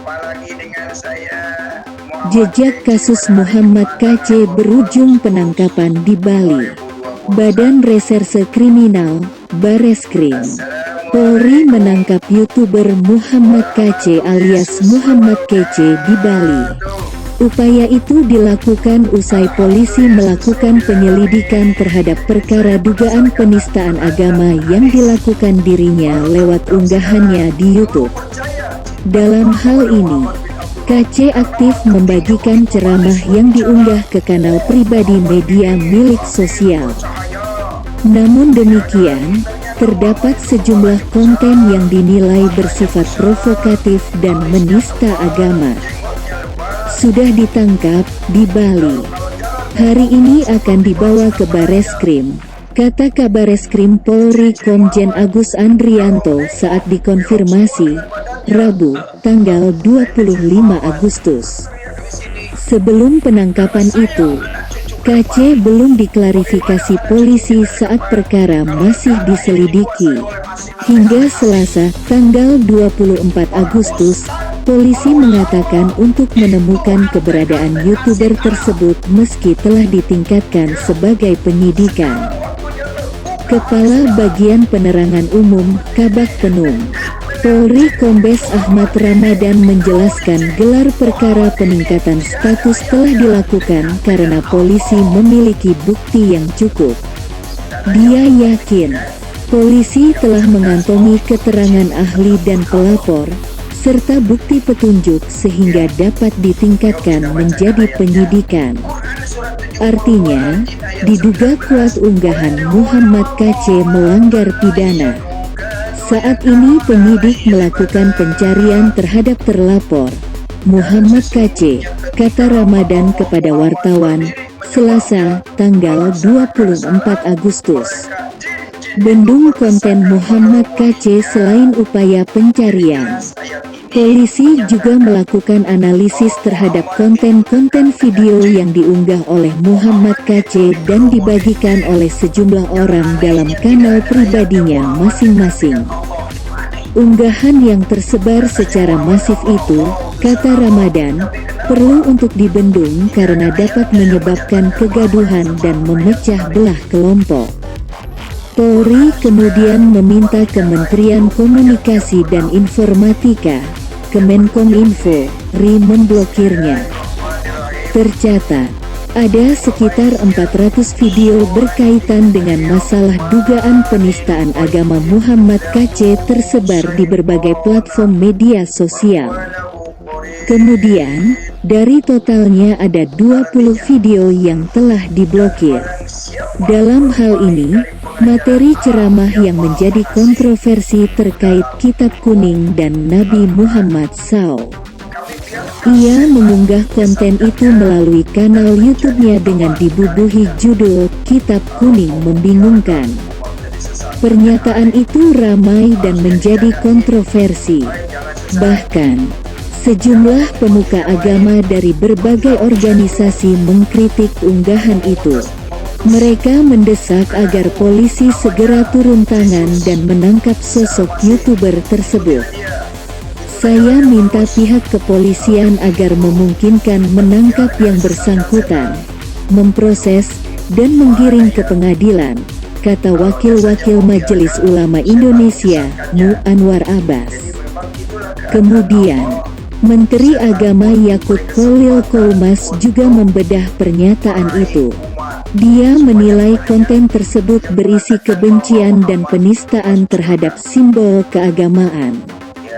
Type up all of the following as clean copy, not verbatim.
Jumpa lagi dengan saya Jejak kasus Muhammad KC berujung penangkapan di Bali. Badan Reserse Kriminal, Bareskrim, Polri menangkap YouTuber Muhammad KC alias Muhammad KC di Bali. Upaya itu dilakukan usai polisi melakukan penyelidikan terhadap perkara dugaan penistaan agama yang dilakukan dirinya lewat unggahannya di YouTube. Dalam hal ini, KC aktif membagikan ceramah yang diunggah ke kanal pribadi media milik sosial. Namun demikian, terdapat sejumlah konten yang dinilai bersifat provokatif dan menista agama. Sudah ditangkap di Bali. Hari ini akan dibawa ke Bareskrim, kata Kabareskrim Polri Komjen Agus Andrianto saat dikonfirmasi, Rabu, tanggal 25 Agustus. Sebelum penangkapan itu, KC belum diklarifikasi polisi saat perkara masih diselidiki. Hingga Selasa, tanggal 24 Agustus, polisi mengatakan untuk menemukan keberadaan YouTuber tersebut meski telah ditingkatkan sebagai penyidikan. Kepala Bagian Penerangan Umum, Kabak Penum, Polri Kombes Ahmad Ramadan menjelaskan gelar perkara peningkatan status telah dilakukan karena polisi memiliki bukti yang cukup. Dia yakin, polisi telah mengantongi keterangan ahli dan pelapor, serta bukti petunjuk sehingga dapat ditingkatkan menjadi penyidikan. Artinya, diduga kuat unggahan Muhammad KC melanggar pidana. Saat ini penyidik melakukan pencarian terhadap terlapor, Muhammad KC, kata Ramadan kepada wartawan, Selasa, tanggal 24 Agustus. Bendung konten Muhammad KC selain upaya pencarian. Polisi juga melakukan analisis terhadap konten-konten video yang diunggah oleh Muhammad KC dan dibagikan oleh sejumlah orang dalam kanal pribadinya masing-masing. Unggahan yang tersebar secara masif itu, kata Ramadan, perlu untuk dibendung karena dapat menyebabkan kegaduhan dan memecah belah kelompok. Polri kemudian meminta Kementerian Komunikasi dan Informatika, Kemenkominfo, RI memblokirnya. Tercatat, ada sekitar 400 video berkaitan dengan masalah dugaan penistaan agama Muhammad KC tersebar di berbagai platform media sosial. Kemudian, dari totalnya ada 20 video yang telah diblokir. Dalam hal ini, materi ceramah yang menjadi kontroversi terkait Kitab Kuning dan Nabi Muhammad SAW. Ia mengunggah konten itu melalui kanal YouTube-nya dengan dibubuhi judul Kitab Kuning Membingungkan. Pernyataan itu ramai dan menjadi kontroversi. Bahkan, sejumlah pemuka agama dari berbagai organisasi mengkritik unggahan itu. Mereka mendesak agar polisi segera turun tangan dan menangkap sosok YouTuber tersebut. Saya minta pihak kepolisian agar memungkinkan menangkap yang bersangkutan, memproses, dan menggiring ke pengadilan, kata Wakil Majelis Ulama Indonesia, Mu Anwar Abbas. Kemudian, Menteri Agama Yakut Khalil Qomas juga membedah pernyataan itu. Dia menilai konten tersebut berisi kebencian dan penistaan terhadap simbol keagamaan.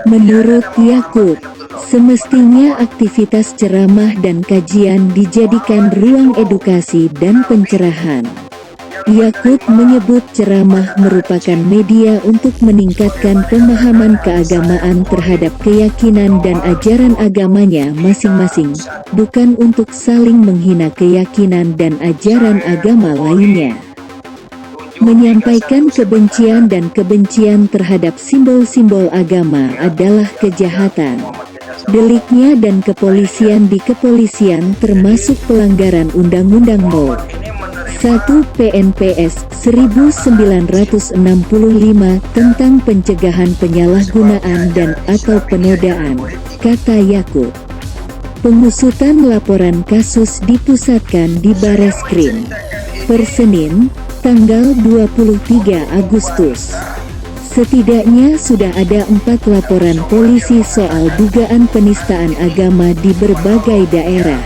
Menurut Yakut, semestinya aktivitas ceramah dan kajian dijadikan ruang edukasi dan pencerahan. Yakut menyebut ceramah merupakan media untuk meningkatkan pemahaman keagamaan terhadap keyakinan dan ajaran agamanya masing-masing, bukan untuk saling menghina keyakinan dan ajaran agama lainnya. Menyampaikan kebencian dan kebencian terhadap simbol-simbol agama adalah kejahatan. Deliknya dan kepolisian di kepolisian termasuk pelanggaran Undang-Undang No. 1 PNPS 1965 tentang pencegahan penyalahgunaan dan atau penodaan. kata Yakub. Pengusutan laporan kasus dipusatkan di Bareskrim per Senin, tanggal 23 Agustus. Setidaknya sudah ada 4 laporan polisi soal dugaan penistaan agama di berbagai daerah.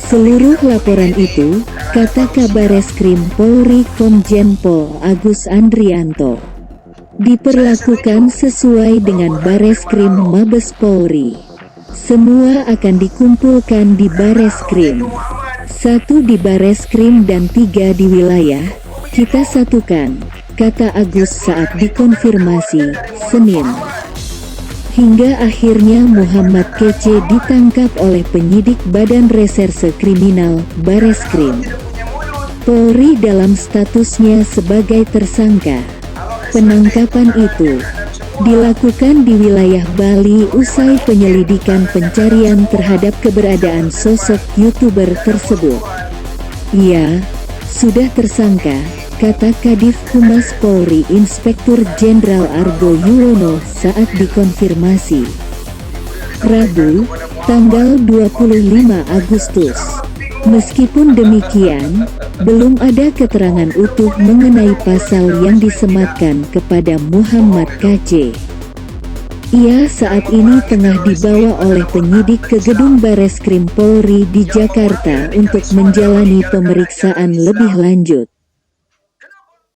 Seluruh laporan itu, kata Kabareskrim Polri Komjen Pol Agus Andrianto, diperlakukan sesuai dengan Bareskrim Mabes Polri. Semua akan dikumpulkan di Bareskrim. 1 di Bareskrim dan 3 di wilayah, kita satukan, kata Agus saat dikonfirmasi, Senin. Hingga akhirnya Muhammad Kece ditangkap oleh penyidik Badan Reserse Kriminal, Bareskrim Polri dalam statusnya sebagai tersangka. Penangkapan itu dilakukan di wilayah Bali usai penyelidikan pencarian terhadap keberadaan sosok YouTuber tersebut. Ia sudah tersangka, kata Kadif Humas Polri Inspektur Jenderal Argo Yuwono saat dikonfirmasi Rabu, tanggal 25 Agustus. Meskipun demikian, belum ada keterangan utuh mengenai pasal yang disematkan kepada Muhammad KC. Ia saat ini tengah dibawa oleh penyidik ke gedung Bareskrim Polri di Jakarta untuk menjalani pemeriksaan lebih lanjut.